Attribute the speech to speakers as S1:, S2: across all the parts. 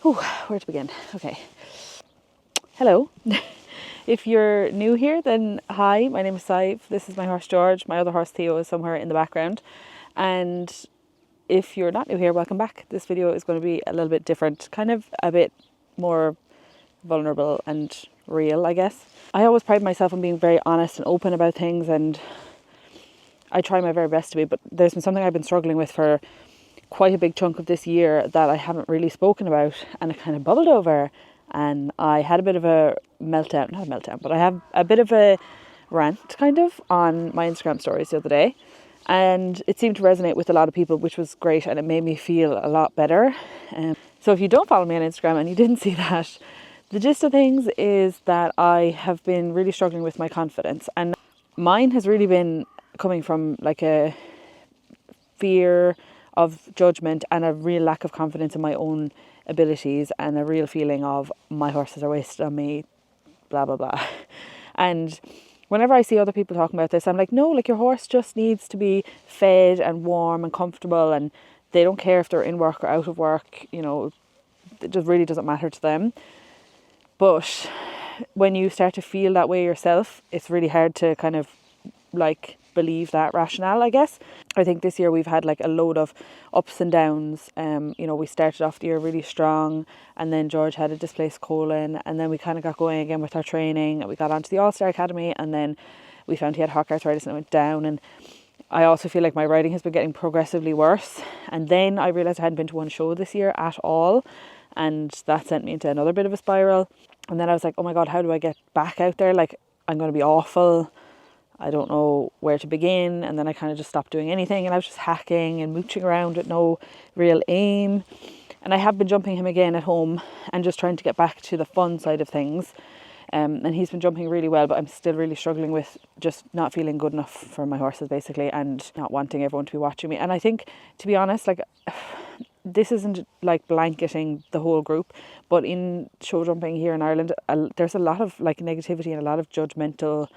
S1: Whew, where to begin? Okay. Hello. If you're new here, then hi, my name is Sive. This is my horse George. My other horse Theo is somewhere in the background. And if you're not new here, welcome back. This video is going to be a little bit different, kind of a bit more vulnerable and real, I guess. I always pride myself on being very honest and open about things, and I try my very best to be, but there's been something I've been struggling with for quite a big chunk of this year that I haven't really spoken about, and it kind of bubbled over, and I had a bit of a meltdown, not a meltdown, but I have a bit of a rant kind of on my Instagram stories the other day, and it seemed to resonate with a lot of people, which was great, and it made me feel a lot better. So if you don't follow me on Instagram and you didn't see that, the gist of things is that I have been really struggling with my confidence, and mine has really been coming from like a fear of judgment and a real lack of confidence in my own abilities, and a real feeling of my horses are wasted on me, blah blah blah. And whenever I see other people talking about this, I'm like, no, like your horse just needs to be fed and warm and comfortable, and they don't care if they're in work or out of work, you know, it just really doesn't matter to them. But when you start to feel that way yourself, it's really hard to kind of like believe that rationale, I guess. I think this year we've had like a load of ups and downs. You know, we started off the year really strong, and then George had a displaced colon, and then we kind of got going again with our training, and we got onto the All-Star Academy, and then we found he had hock arthritis and it went down. And I also feel like my riding has been getting progressively worse, and then I realised I hadn't been to one show this year at all, and that sent me into another bit of a spiral. And then I was like, oh my god, how do I get back out there? Like, I'm going to be awful, I don't know where to begin. And then I kind of just stopped doing anything, and I was just hacking and mooching around with no real aim. And I have been jumping him again at home and just trying to get back to the fun side of things. And he's been jumping really well, but I'm still really struggling with just not feeling good enough for my horses, basically, and not wanting everyone to be watching me. And I think, to be honest, like, this isn't like blanketing the whole group, but in show jumping here in Ireland, there's a lot of like negativity and a lot of judgmental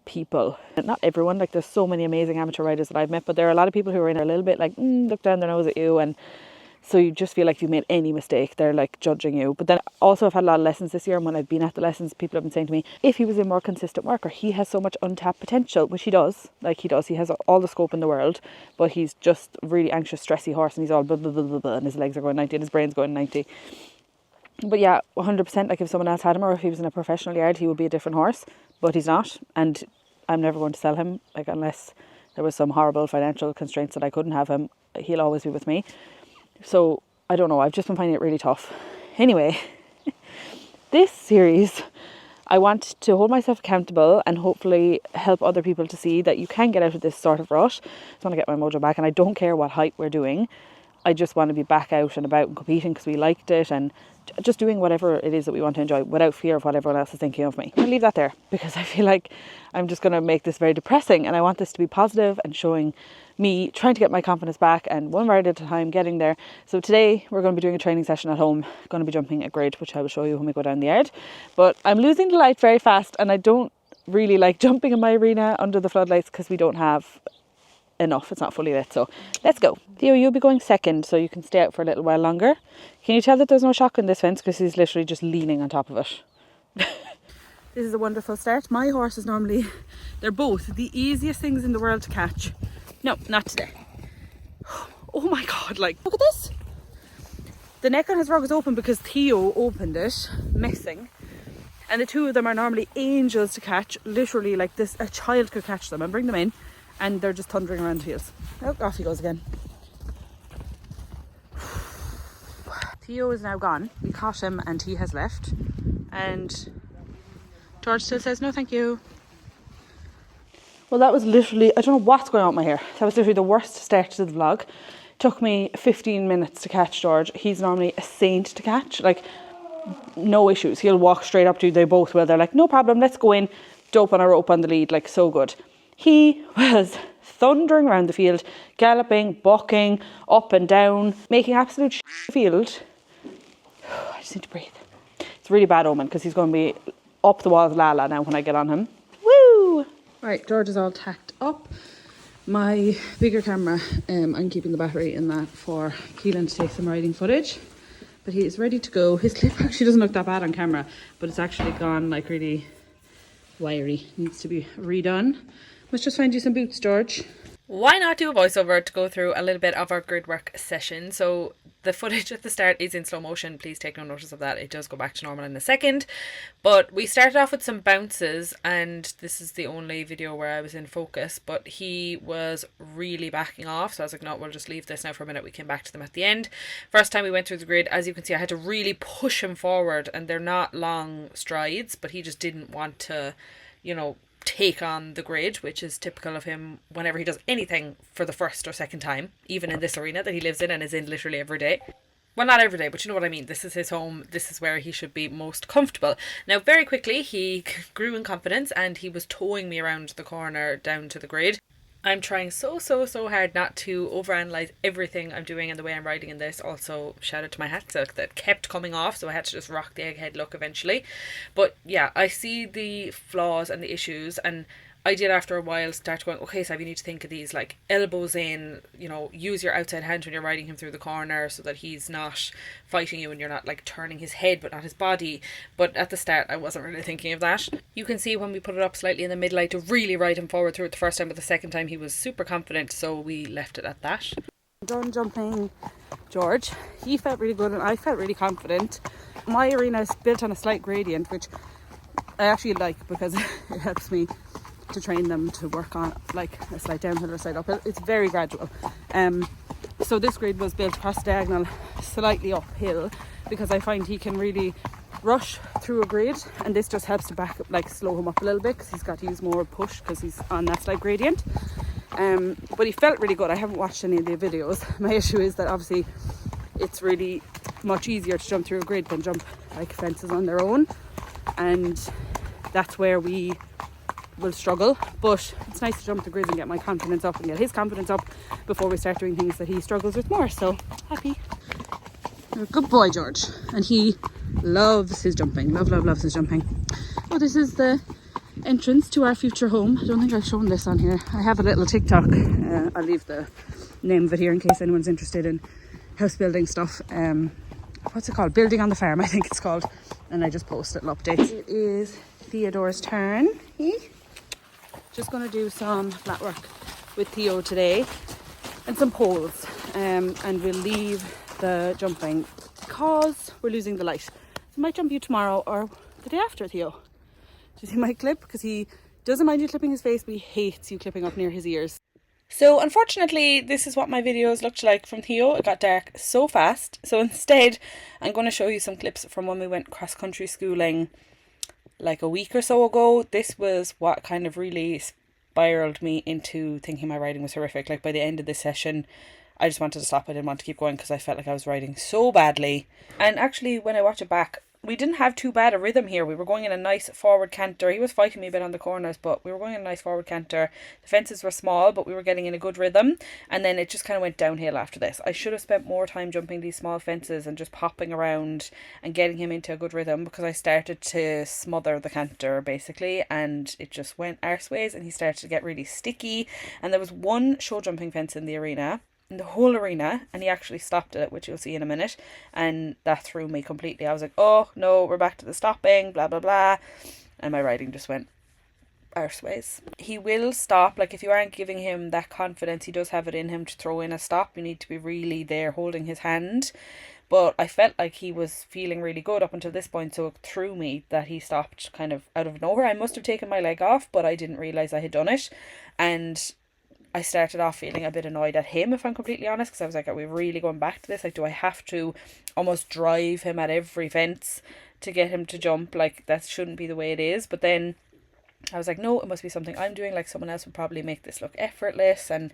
S1: people. Not everyone, like there's so many amazing amateur riders that I've met, but there are a lot of people who are in a little bit like look down their nose at you, and so you just feel like if you made any mistake, they're like judging you. But then also I've had a lot of lessons this year, and when I've been at the lessons, people have been saying to me, if he was in more consistent work, or he has so much untapped potential, which he does, he has all the scope in the world, but he's just a really anxious, stressy horse, and he's all blah blah blah blah, blah, and his legs are going 90 and his brain's going 90. But yeah, 100%, like if someone else had him, or if he was in a professional yard, he would be a different horse, but he's not, and I'm never going to sell him, like unless there was some horrible financial constraints that I couldn't have him. He'll always be with me. So I don't know, I've just been finding it really tough. Anyway, this series, I want to hold myself accountable and hopefully help other people to see that you can get out of this sort of rut. I just want to get my mojo back, and I don't care what height we're doing. I just want to be back out and about and competing because we liked it, and just doing whatever it is that we want to enjoy without fear of what everyone else is thinking of me. I'll leave that there, because I feel like I'm just going to make this very depressing, and I want this to be positive and showing me trying to get my confidence back, and one ride at a time getting there. So today we're going to be doing a training session at home, going to be jumping a grid, which I will show you when we go down the yard. But I'm losing the light very fast, and I don't really like jumping in my arena under the floodlights because we don't have enough, it's not fully lit. So let's go. Theo, you'll be going second, so you can stay out for a little while longer. Can you tell that there's no shock in this fence, because he's literally just leaning on top of it. This is a wonderful start. My horses normally, they're both the easiest things in the world to catch. No, not today. Oh my god, like, look at this. The neck on his rug is open because Theo opened it, messing. And the two of them are normally angels to catch, literally like this, a child could catch them and bring them in, and they're just thundering around the fields. Oh, off he goes again. Theo is now gone. We caught him and he has left. And George still says, no thank you. Well, that was literally, I don't know what's going on with my hair. That was literally the worst start to the vlog. Took me 15 minutes to catch George. He's normally a saint to catch. Like, no issues. He'll walk straight up to you. They both will. They're like, no problem, let's go in. Dope on a rope on the lead. Like, so good. He was thundering around the field, galloping, bucking, up and down, making absolute field. I just need to breathe. It's a really bad omen, because he's going to be up the walls Lala now when I get on him. Woo! Right, George is all tacked up. My bigger camera, I'm keeping the battery in that for Keelan to take some riding footage, but he is ready to go. His clip actually doesn't look that bad on camera, but it's actually gone like really wiry. Needs to be redone. Let's just find you some boots, George. Why not do a voiceover to go through a little bit of our grid work session? So the footage at the start is in slow motion. Please take no notice of that. It does go back to normal in a second. But we started off with some bounces, and this is the only video where I was in focus, but he was really backing off. So I was like, no, we'll just leave this now for a minute. We came back to them at the end. First time we went through the grid, as you can see, I had to really push him forward, and they're not long strides, but he just didn't want to, you know, take on the grid, which is typical of him whenever he does anything for the first or second time, even in this arena that he lives in and is in literally every day. Well, not every day, but you know what I mean. This is his home. This is where he should be most comfortable. Now, very quickly, he grew in confidence and he was towing me around the corner down to the grid. I'm trying so hard not to overanalyze everything I'm doing and the way I'm riding in this. Also, shout out to my hat silk that kept coming off, so I had to just rock the egghead look eventually. But yeah, I see the flaws and the issues, and I did after a while start going, okay, so you need to think of these like elbows in, you know, use your outside hand when you're riding him through the corner so that he's not fighting you and you're not like turning his head but not his body. But at the start I wasn't really thinking of that. You can see when we put it up slightly in the mid-light to really ride him forward through it the first time, but the second time he was super confident, so we left it at that. Done jumping George. He felt really good and I felt really confident. My arena is built on a slight gradient, which I actually like because it helps me to train them to work on like a slight downhill or slight uphill. It's very gradual. So this grid was built across diagonal, slightly uphill, because I find he can really rush through a grid, and this just helps to slow him up a little bit because he's got to use more push because he's on that slight gradient. But he felt really good. I haven't watched any of the videos. My issue is that obviously it's really much easier to jump through a grid than jump like fences on their own, and that's where we will struggle. But it's nice to jump the grid and get my confidence up and get his confidence up before we start doing things that he struggles with more. So happy. You're a good boy, George, and he loves his jumping. Loves his jumping. Oh, this is the entrance to our future home. I don't think I've shown this on here. I have a little TikTok. I'll leave the name of it here in case anyone's interested in house building stuff. What's it called? Building on the Farm, I think it's called. And I just post little updates. It is Theodore's turn. Just going to do some flat work with Theo today and some poles, and we'll leave the jumping because we're losing the light. So I might jump you tomorrow or the day after, Theo. Do you see my clip? Because he doesn't mind you clipping his face, but he hates you clipping up near his ears. So unfortunately, this is what my videos looked like from Theo. It got dark so fast. So instead, I'm going to show you some clips from when we went cross-country schooling like a week or so ago. This was what kind of really spiraled me into thinking my riding was horrific. Like by the end of this session, I just wanted to stop. I didn't want to keep going because I felt like I was riding so badly. And actually, when I watch it back, we didn't have too bad a rhythm here. We were going in a nice forward canter. He was fighting me a bit on the corners, but we were going in a nice forward canter. The fences were small, but we were getting in a good rhythm. And then it just kind of went downhill after this. I should have spent more time jumping these small fences and just popping around and getting him into a good rhythm, because I started to smother the canter basically, and it just went arseways and he started to get really sticky. And there was one show jumping fence in the arena, in the whole arena, and he actually stopped it, which you'll see in a minute, and that threw me completely. I was like, oh no, we're back to the stopping, blah blah blah, and my riding just went arseways. He will stop. Like if you aren't giving him that confidence, he does have it in him to throw in a stop. You need to be really there holding his hand, but I felt like he was feeling really good up until this point, so it threw me that he stopped kind of out of nowhere. I must have taken my leg off, but I didn't realise I had done it, and I started off feeling a bit annoyed at him, if I'm completely honest, because I was like, are we really going back to this? Like, do I have to almost drive him at every fence to get him to jump? Like, that shouldn't be the way it is. But then I was like, no, it must be something I'm doing. Like, someone else would probably make this look effortless. And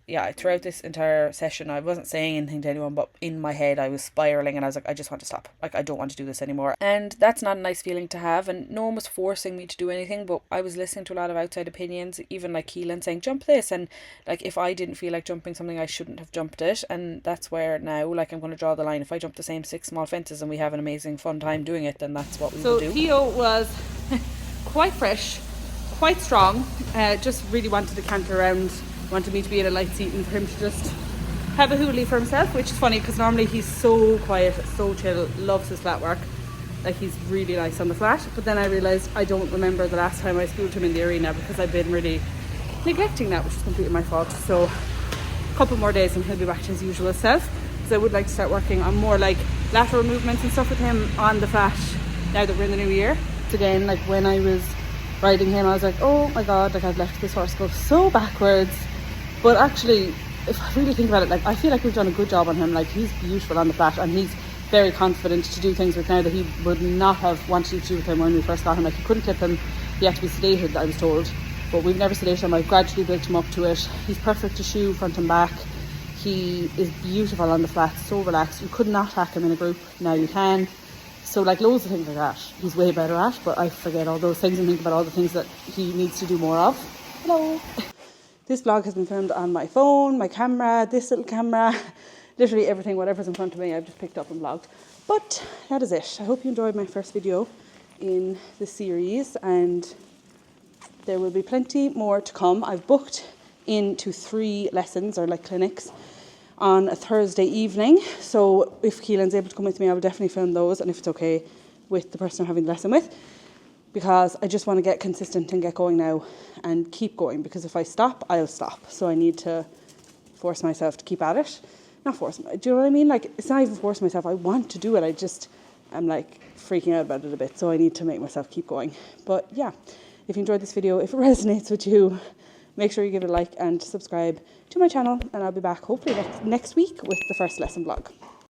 S1: yeah, throughout this entire session, I wasn't saying anything to anyone, but in my head I was spiraling and I was like, I just want to stop. Like, I don't want to do this anymore. And that's not a nice feeling to have, and no one was forcing me to do anything, but I was listening to a lot of outside opinions, even like Keelan saying jump this, and like if I didn't feel like jumping something, I shouldn't have jumped it. And that's where now, like, I'm going to draw the line. If I jump the same 6 small fences and we have an amazing fun time doing it, then that's what we will do. So Theo was quite fresh, quite strong, just really wanted to canter around, wanted me to be in a light seat and for him to just have a hoolie for himself, which is funny because normally he's so quiet, so chill, loves his flat work. Like, he's really nice on the flat. But then I realised I don't remember the last time I schooled him in the arena because I've been really neglecting that, which is completely my fault. So a couple more days and he'll be back to his usual self. So I would like to start working on more like lateral movements and stuff with him on the flat now that we're in the new year. Again, like when I was riding him, I was like, oh my god, like I've left this horse go so backwards. But actually, if I really think about it, like I feel like we've done a good job on him. Like, he's beautiful on the flat and he's very confident to do things with now that he would not have wanted to do with him when we first got him. Like, he couldn't clip him, he had to be sedated, I was told. But we've never sedated him. I've gradually built him up to it. He's perfect to shoe front and back. He is beautiful on the flat, so relaxed. You could not hack him in a group, now you can. So like loads of things like that he's way better at, but I forget all those things and think about all the things that he needs to do more of. Hello. This vlog has been filmed on my phone, my camera, this little camera, literally everything, whatever's in front of me I've just picked up and vlogged. But that is it. I hope you enjoyed my first video in the series, and there will be plenty more to come. I've booked into 3 lessons or like clinics on a Thursday evening, so if Keelan's able to come with me I will definitely film those, and if it's okay with the person I'm having the lesson with, because I just want to get consistent and get going now and keep going, because if I stop I'll stop. So I need to force myself to keep at it. Not force, do you know what I mean? Like, it's not even force myself, I want to do it, I'm like freaking out about it a bit, so I need to make myself keep going. But yeah, if you enjoyed this video, if it resonates with you, make sure you give it a like and subscribe to my channel, and I'll be back hopefully next week with the first lesson vlog.